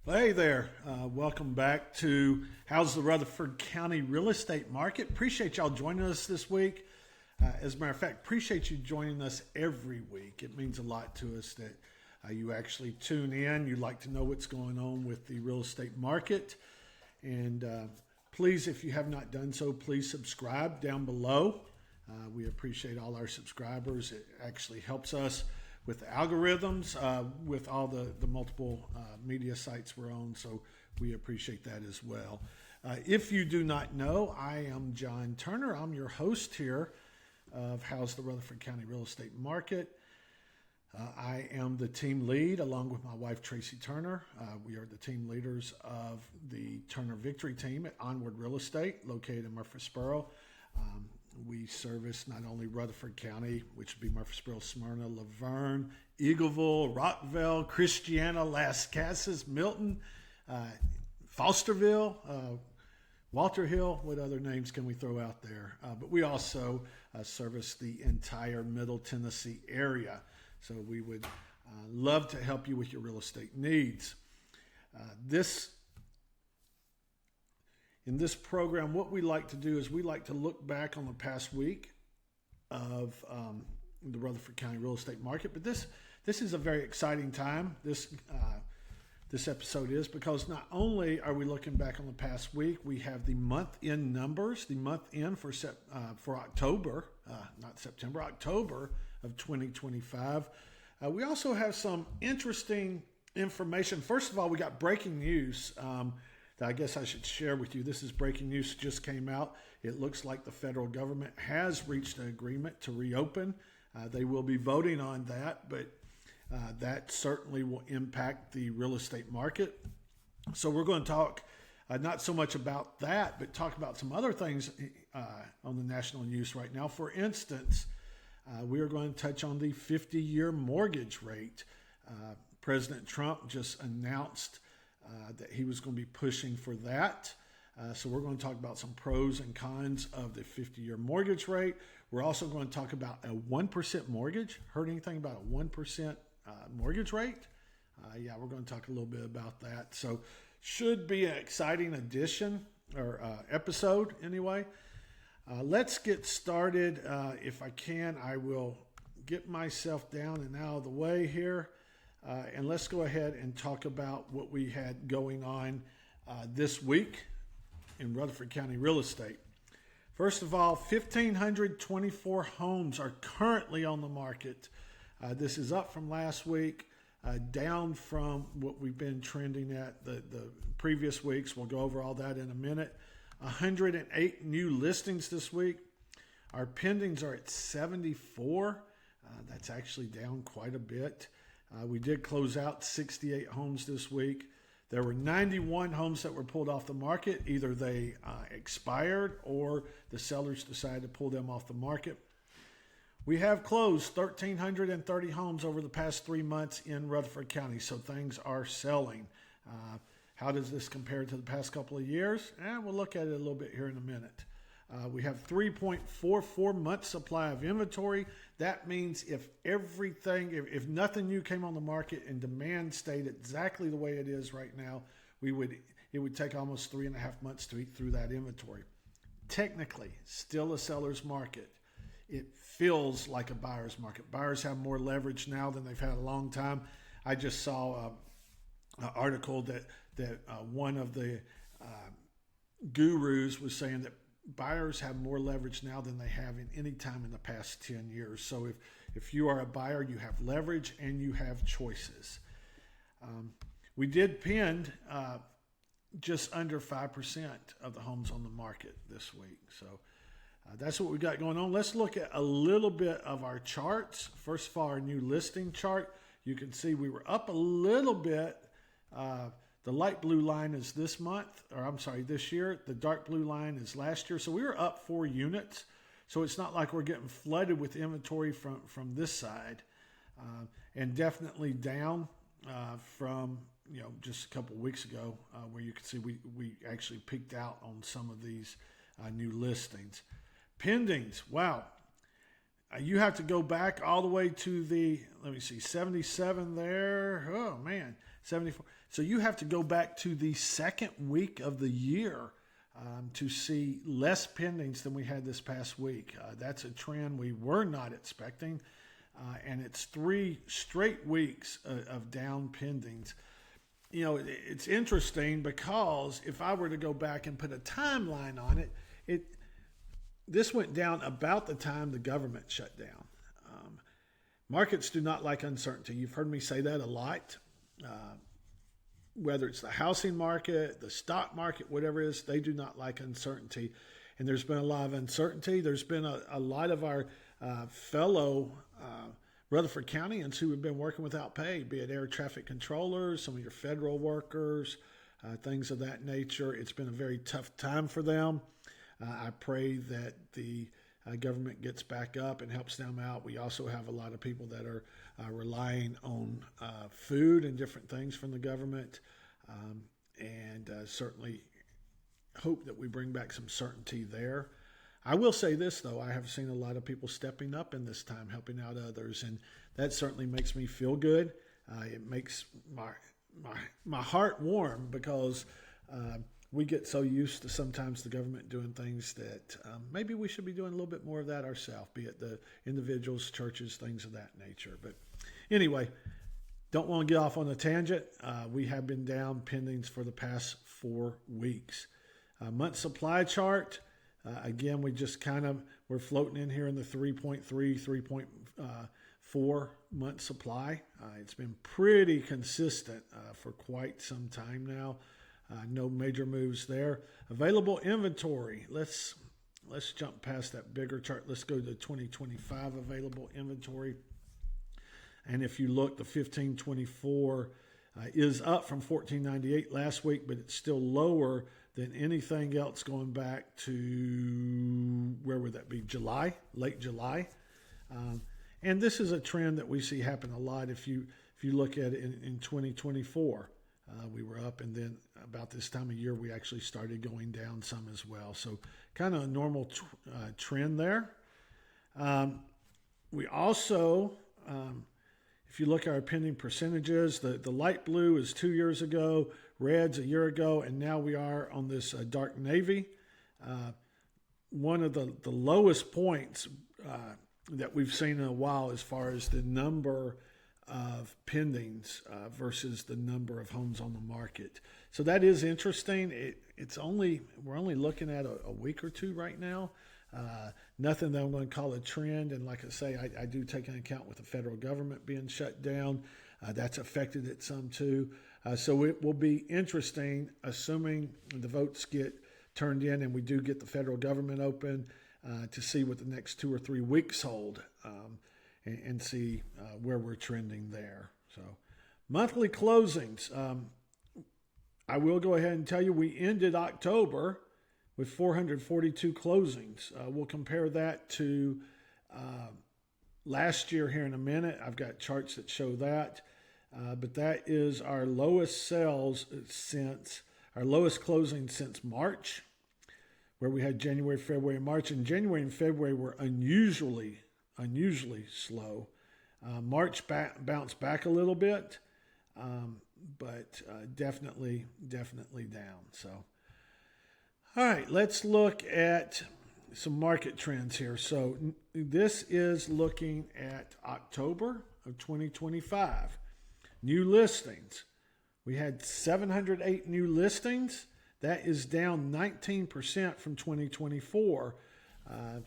Hey there. Welcome back to How's the Rutherford County Real Estate Market. Appreciate y'all joining us this week. As a matter of fact, appreciate you joining us every week. It means a lot to us that you actually tune in. You like to know what's going on with the real estate market. And please, if you have not done so, please subscribe down below. We appreciate all our subscribers. It actually helps us with the algorithms, with all the multiple media sites we're on. So we appreciate that as well. If you do not know, I am John Turner. I'm your host here of How's the Rutherford County Real Estate Market. I am the team lead along with my wife, Tracy Turner. We are the team leaders of the Turner Victory team at Onward Real Estate, located in Murfreesboro. We service not only Rutherford County, which would be Murfreesboro, Smyrna, Laverne, Eagleville, Rockville, Christiana, Las Casas, Milton, Fosterville, Walter Hill. What other names can we throw out there? But we also service the entire Middle Tennessee area. So we would love to help you with your real estate needs. In this program, what we like to do is we like to look back on the past week of the Rutherford County real estate market. But this is a very exciting time. This episode is because not only are we looking back on the past week, we have the month-end numbers, the month-end for October, not September, October of 2025. We also have some interesting information. First of all, we got breaking news. I guess I should share with you. This is breaking news, just came out. It looks like the federal government has reached an agreement to reopen. They will be voting on that, but that certainly will impact the real estate market. So we're going to talk not so much about that, but talk about some other things on the national news right now. For instance, we are going to touch on the 50-year mortgage rate. President Trump just announced that he was going to be pushing for that. So we're going to talk about some pros and cons of the 50-year mortgage rate. We're also going to talk about a 1% mortgage. Heard anything about a 1% mortgage rate? We're going to talk a little bit about that. So should be an exciting addition or episode anyway. Let's get started. If I can, I will get myself down and out of the way here. And let's go ahead and talk about what we had going on this week in Rutherford County real estate. First of all, 1,524 homes are currently on the market. This is up from last week, down from what we've been trending at the previous weeks. We'll go over all that in a minute. 108 new listings this week. Our pendings are at 74. That's actually down quite a bit. We did close out 68 homes this week. There were 91 homes that were pulled off the market. Either they expired or the sellers decided to pull them off the market. We have closed 1,330 homes over the past 3 months in Rutherford County, so things are selling. How does this compare to the past couple of years? We'll look at it a little bit here in a minute. We have 3.44 months supply of inventory. That means if nothing new came on the market and demand stayed exactly the way it is right now, it would take almost 3.5 months to eat through that inventory. Technically, still a seller's market. It feels like a buyer's market. Buyers have more leverage now than they've had a long time. I just saw an article that one of the gurus was saying that buyers have more leverage now than they have in any time in the past 10 years. So if you are a buyer, you have leverage and you have choices. We did pen just under 5% of the homes on the market this week. So that's what we got going on. Let's look at a little bit of our charts. First of all, our new listing chart. You can see we were up a little bit. The light blue line is this year. The dark blue line is last year. So we were up 4 units. So it's not like we're getting flooded with inventory from this side. And definitely down from just a couple of weeks ago, where you can see we actually peaked out on some of these new listings. Pendings, wow. You have to go back all the way to the, 77 there. Oh, man. 74. So you have to go back to the second week of the year to see less pendings than we had this past week. That's a trend we were not expecting. And it's 3 straight weeks of down pendings. You know, it's interesting because if I were to go back and put a timeline on it, this went down about the time the government shut down. Markets do not like uncertainty. You've heard me say that a lot. Whether it's the housing market, the stock market, whatever it is, they do not like uncertainty. And there's been a lot of uncertainty. There's been a lot of our fellow Rutherford Countyans who have been working without pay, be it air traffic controllers, some of your federal workers, things of that nature. It's been a very tough time for them. I pray that the government gets back up and helps them out. We also have a lot of people that are relying on food and different things from the government, and certainly hope that we bring back some certainty there. I will say this, though. I have seen a lot of people stepping up in this time, helping out others, and that certainly makes me feel good. It makes my heart warm because we get so used to sometimes the government doing things that maybe we should be doing a little bit more of that ourselves, be it the individuals, churches, things of that nature. But anyway, don't want to get off on a tangent. We have been down pendings for the past 4 weeks. Month supply chart. Again, we just we're floating in here in the 3.3, 3.4 month supply. It's been pretty consistent for quite some time now. No major moves there. Available inventory. Let's jump past that bigger chart. Let's go to 2025 available inventory. And if you look, the 1524 is up from 1498 last week, but it's still lower than anything else going back to, where would that be, July, late July. And this is a trend that we see happen a lot. If you look at it in 2024, we were up, and then about this time of year, we actually started going down some as well. So kind of a normal trend there. We also, if you look at our pending percentages, the light blue is 2 years ago, red's a year ago, and now we are on this dark navy. One of the lowest points that we've seen in a while as far as the number of pendings versus the number of homes on the market. So that is interesting. We're only looking at a week or two right now. Nothing that I'm going to call a trend. And like I say, I do take into account with the federal government being shut down. That's affected it some too. So it will be interesting, assuming the votes get turned in and we do get the federal government open, to see what the next 2 or 3 weeks hold, and see where we're trending there. So monthly closings. I will go ahead and tell you we ended October with 442 closings. We'll compare that to last year here in a minute. I've got charts that show that. But that is our lowest closing since March, where we had January, February, and March. And January and February were unusually slow. March bounced back a little bit, but definitely down. So, all right, let's look at some market trends here. So this is looking at October of 2025. New listings. We had 708 new listings. That is down 19% from 2024.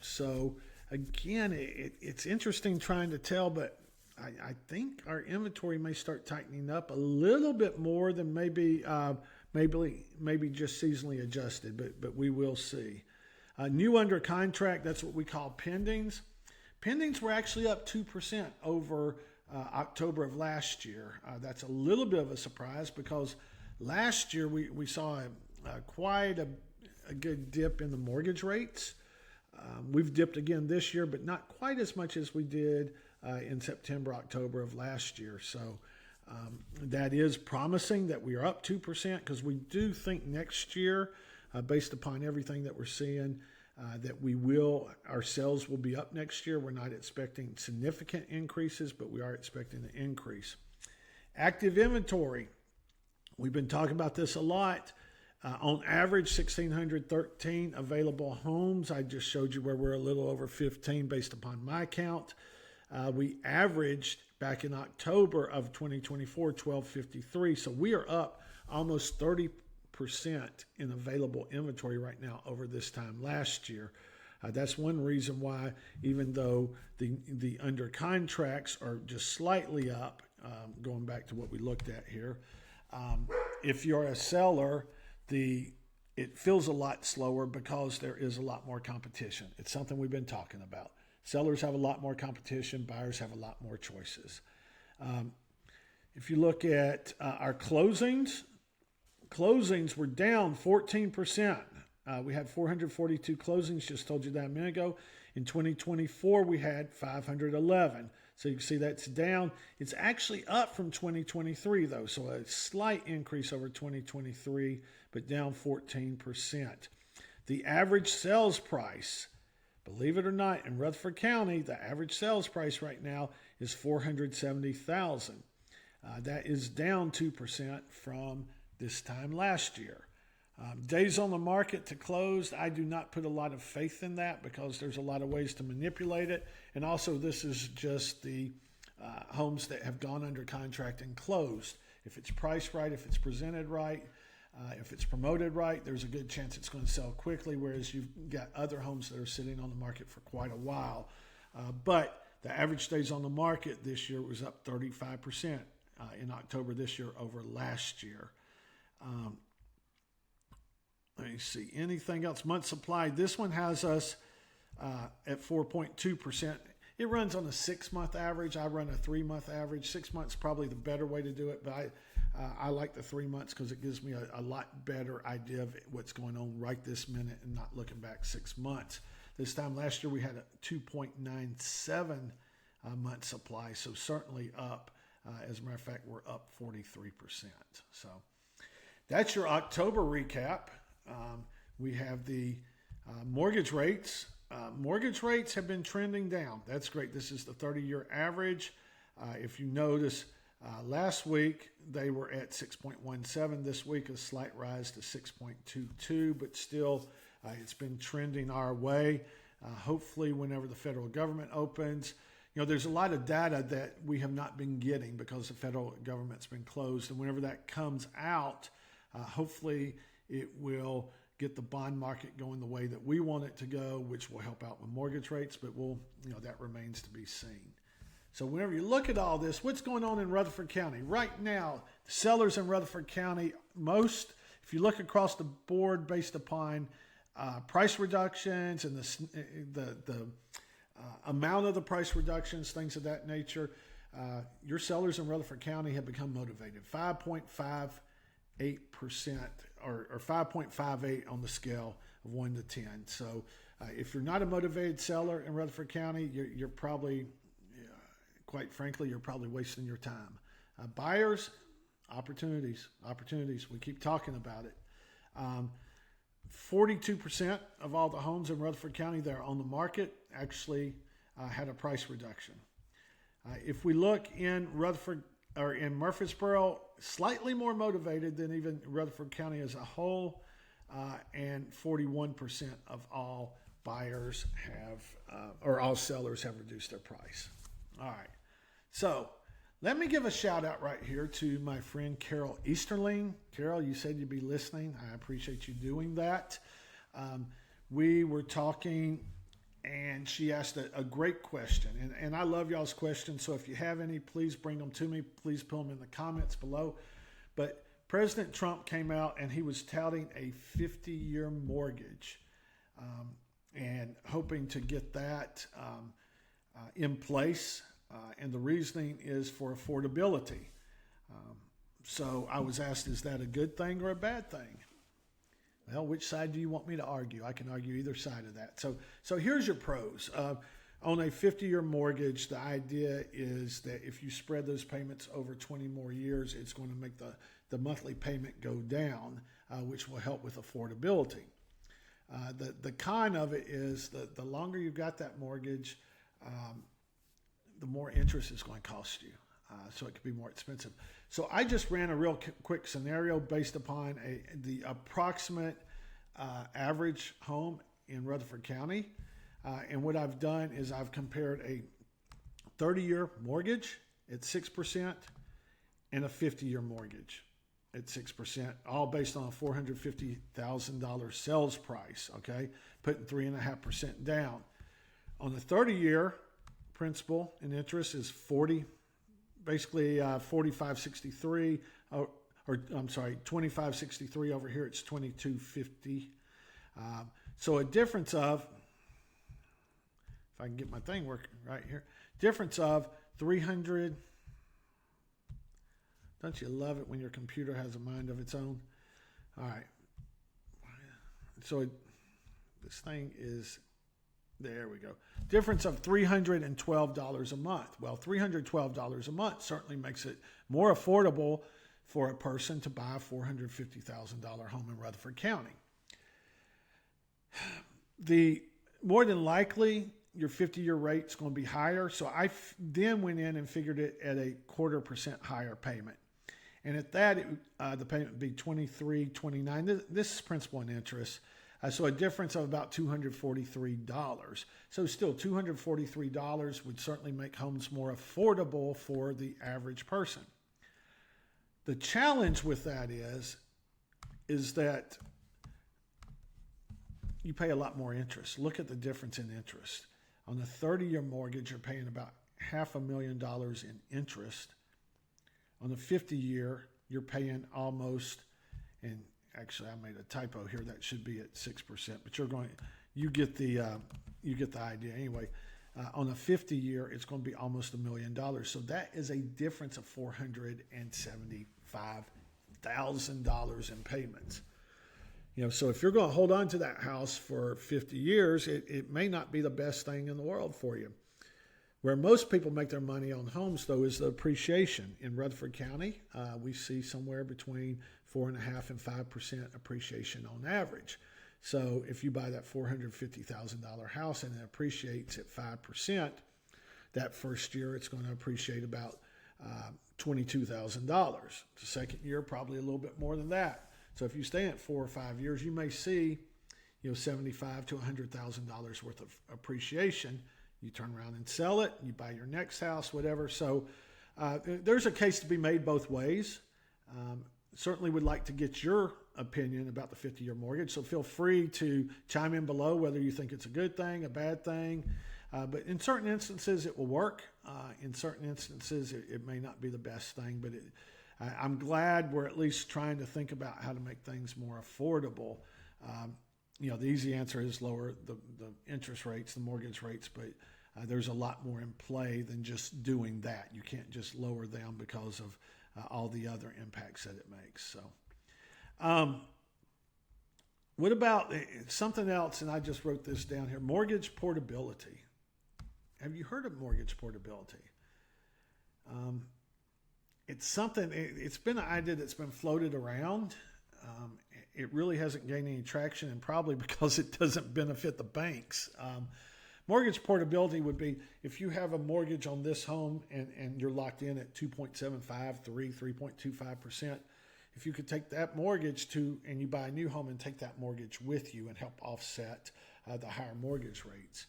So again, it's interesting trying to tell, but I think our inventory may start tightening up a little bit more than maybe just seasonally adjusted, but we will see. New under contract, that's what we call pendings. Pendings were actually up 2% over October of last year. That's a little bit of a surprise because last year we saw quite a good dip in the mortgage rates. We've dipped again this year, but not quite as much as we did in September, October of last year. So that is promising that we are up 2% because we do think next year, based upon everything that we're seeing, that our sales will be up next year. We're not expecting significant increases, but we are expecting an increase. Active inventory. We've been talking about this a lot. On average, 1,613 available homes. I just showed you where we're a little over 15 based upon my count. We averaged back in October of 2024, 1,253. So we are up almost 30% in available inventory right now over this time last year. That's one reason why, even though the under contracts are just slightly up, going back to what we looked at here, if you're a seller, it feels a lot slower because there is a lot more competition. It's something we've been talking about. Sellers have a lot more competition. Buyers have a lot more choices. If you look at our closings were down 14%. We had 442 closings, just told you that a minute ago. In 2024, we had 511. So you can see that's down. It's actually up from 2023, though, so a slight increase over 2023, but down 14%. The average sales price, believe it or not, in Rutherford County, the average sales price right now is $470,000. That is down 2% from this time last year. Days on the market to close, I do not put a lot of faith in that because there's a lot of ways to manipulate it. And also, this is just the homes that have gone under contract and closed. If it's priced right, if it's presented right, if it's promoted right, there's a good chance it's going to sell quickly, whereas you've got other homes that are sitting on the market for quite a while. But the average days on the market this year was up 35% in October this year over last year. Let me see. Anything else? Month supply. This one has us at 4.2%. It runs on a 6-month average. I run a 3-month average. 6 months is probably the better way to do it, but I like the 3 months because it gives me a lot better idea of what's going on right this minute and not looking back 6 months. This time last year we had a 2.97 month supply, so certainly up. As a matter of fact, we're up 43%. So that's your October recap. We have the mortgage rates. Mortgage rates have been trending down. That's great. This is the 30-year average. If you notice, last week they were at 6.17. This week a slight rise to 6.22, but still it's been trending our way. Hopefully whenever the federal government opens, there's a lot of data that we have not been getting because the federal government's been closed. And whenever that comes out, hopefully it will get the bond market going the way that we want it to go, which will help out with mortgage rates, but that remains to be seen. So whenever you look at all this, what's going on in Rutherford County? Right now, the sellers in Rutherford County, if you look across the board based upon price reductions and the amount of the price reductions, things of that nature, your sellers in Rutherford County have become motivated. 5.58% or 5.58 on the scale of 1 to 10. So if you're not a motivated seller in Rutherford County, you're probably, quite frankly, you're probably wasting your time. Buyers, opportunities. We keep talking about it. 42% of all the homes in Rutherford County that are on the market actually had a price reduction. If we look in in Murfreesboro, slightly more motivated than even Rutherford County as a whole, and 41% of all buyers or all sellers have reduced their price. All right. So let me give a shout out right here to my friend Carol Easterling. Carol, you said you'd be listening. I appreciate you doing that. We were talking and she asked a great question. And I love y'all's questions. So if you have any, please bring them to me. Please put them in the comments below. But President Trump came out and he was touting a 50-year mortgage and hoping to get that in place. And the reasoning is for affordability. So I was asked, is that a good thing or a bad thing? Well, which side do you want me to argue? I can argue either side of that. So here's your pros. On a 50-year mortgage, the idea is that if you spread those payments over 20 more years, it's going to make the monthly payment go down, which will help with affordability. The con of it is that the longer you've got that mortgage, the more interest it's going to cost you. so it could be more expensive. So I just ran a real quick scenario based upon the approximate average home in Rutherford County. And what I've done is I've compared a 30-year mortgage at 6% and a 50-year mortgage at 6%, all based on a $450,000 sales price, okay? Putting 3.5% down. On the 30-year, principal and interest is 4563, or I'm sorry, 2563 over here. It's 2250. So a difference of, if I can get my thing working right here, difference of 300. Don't you love it when your computer has a mind of its own? All right. So this thing is, there we go. Difference of $312 a month. Well, $312 a month certainly makes it more affordable for a person to buy a $450,000 home in Rutherford County. More than likely, your 50-year rate's going to be higher. So I then went in and figured it at a 0.25% higher payment. And at that, the payment would be $23.29. This is principal and interest. So a difference of about $243. So still $243 would certainly make homes more affordable for the average person. The challenge with that is that you pay a lot more interest. Look at the difference in interest. On a 30-year mortgage, you're paying about $500,000 in interest. On the 50-year, you're paying almost, and actually I made a typo here, that should be at 6%, but you get the idea anyway. On a 50-year, it's going to be almost $1 million. So that is a difference of $475,000 in payments. So if you're going to hold on to that house for 50 years, it may not be the best thing in the world for you. Where most people make their money on homes, though, is the appreciation. In Rutherford County, we see somewhere between 4.5% and 5% appreciation on average. So if you buy that $450,000 house and it appreciates at 5%, that first year it's going to appreciate about $22,000. The second year, probably a little bit more than that. So if you stay at 4 or 5 years, you may see $75,000 to $100,000 worth of appreciation. You turn around and sell it, you buy your next house, whatever. So there's a case to be made both ways. Certainly would like to get your opinion about the 50-year mortgage. So feel free to chime in below whether you think it's a good thing, a bad thing. But in certain instances, it will work. In certain instances, it may not be the best thing. But I'm glad we're at least trying to think about how to make things more affordable. The easy answer is lower the interest rates, the mortgage rates, but there's a lot more in play than just doing that. You can't just lower them because of all the other impacts that it makes. So, what about something else? And I just wrote this down here: mortgage portability. Have you heard of mortgage portability? It's something. It's been an idea that's been floated around. It really hasn't gained any traction, and probably because it doesn't benefit the banks. Mortgage portability would be if you have a mortgage on this home and you're locked in at 2.75, 3.25%. If you could take that mortgage and you buy a new home and take that mortgage with you and help offset the higher mortgage rates.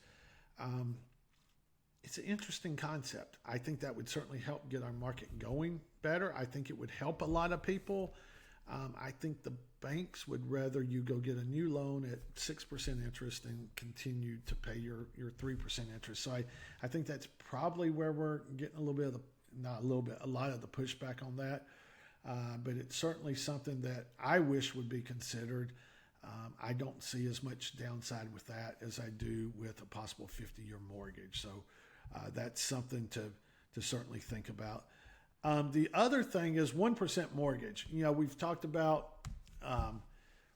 It's an interesting concept. I think that would certainly help get our market going better. I think it would help a lot of people. I think the banks would rather you go get a new loan at 6% interest and continue to pay your 3% interest. So I think that's probably where we're getting a lot of the pushback on that. But it's certainly something that I wish would be considered. I don't see as much downside with that as I do with a possible 50-year mortgage. So that's something to certainly think about. The other thing is 1% mortgage. We've talked about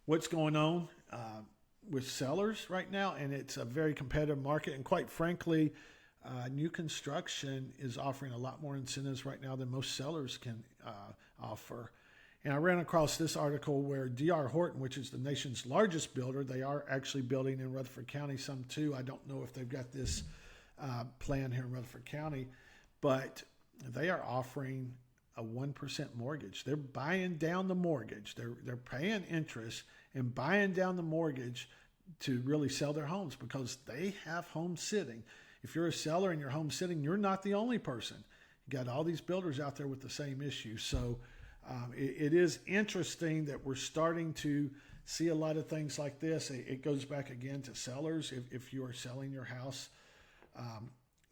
what's going on with sellers right now, and it's a very competitive market. And quite frankly, new construction is offering a lot more incentives right now than most sellers can offer. And I ran across this article where D.R. Horton, which is the nation's largest builder, they are actually building in Rutherford County some too. I don't know if they've got this plan here in Rutherford County, but they are offering a 1% mortgage. They're buying down the mortgage. They're paying interest and buying down the mortgage to really sell their homes because they have homes sitting. If you're a seller and you're home sitting, you're not the only person. You got all these builders out there with the same issue. So it is interesting that we're starting to see a lot of things like this. It goes back again to sellers. If you are selling your house,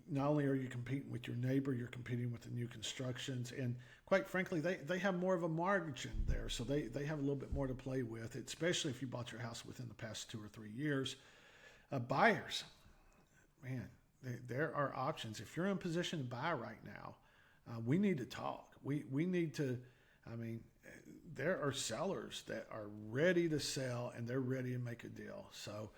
not only are you competing with your neighbor, you're competing with the new constructions. And quite frankly, they have more of a margin there. So they have a little bit more to play with, especially if you bought your house within the past 2 or 3 years. Buyers, man, there are options. If you're in a position to buy right now, we need to talk. We need to, there are sellers that are ready to sell and they're ready to make a deal. So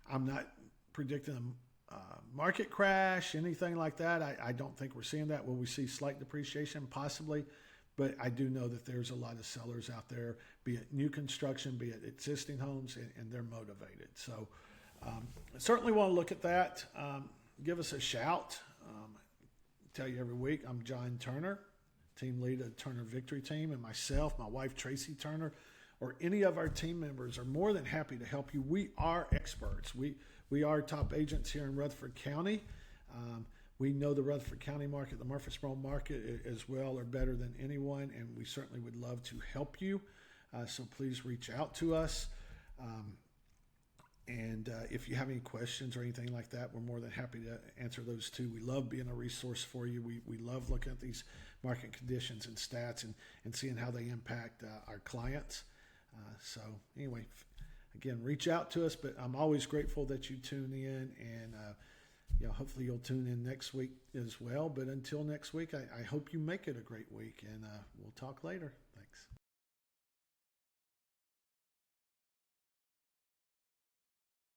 I'm not predicting a market crash, anything like that. I don't think we're seeing that. Will we see slight depreciation? Possibly. But I do know that there's a lot of sellers out there, be it new construction, be it existing homes, and they're motivated. So certainly want to look at that. Give us a shout. Tell you every week, I'm John Turner, team lead of Turner Victory Team, and myself, my wife Tracy Turner, or any of our team members are more than happy to help you. We are experts. We are top agents here in Rutherford County. We know the Rutherford County market, the Murfreesboro market as well or better than anyone, and we certainly would love to help you. So please reach out to us. And if you have any questions or anything like that, we're more than happy to answer those too. We love being a resource for you. We love looking at these market conditions and stats and seeing how they impact our clients. So anyway, again, reach out to us, but I'm always grateful that you tune in, and hopefully you'll tune in next week as well. But until next week, I hope you make it a great week, and we'll talk later. Thanks.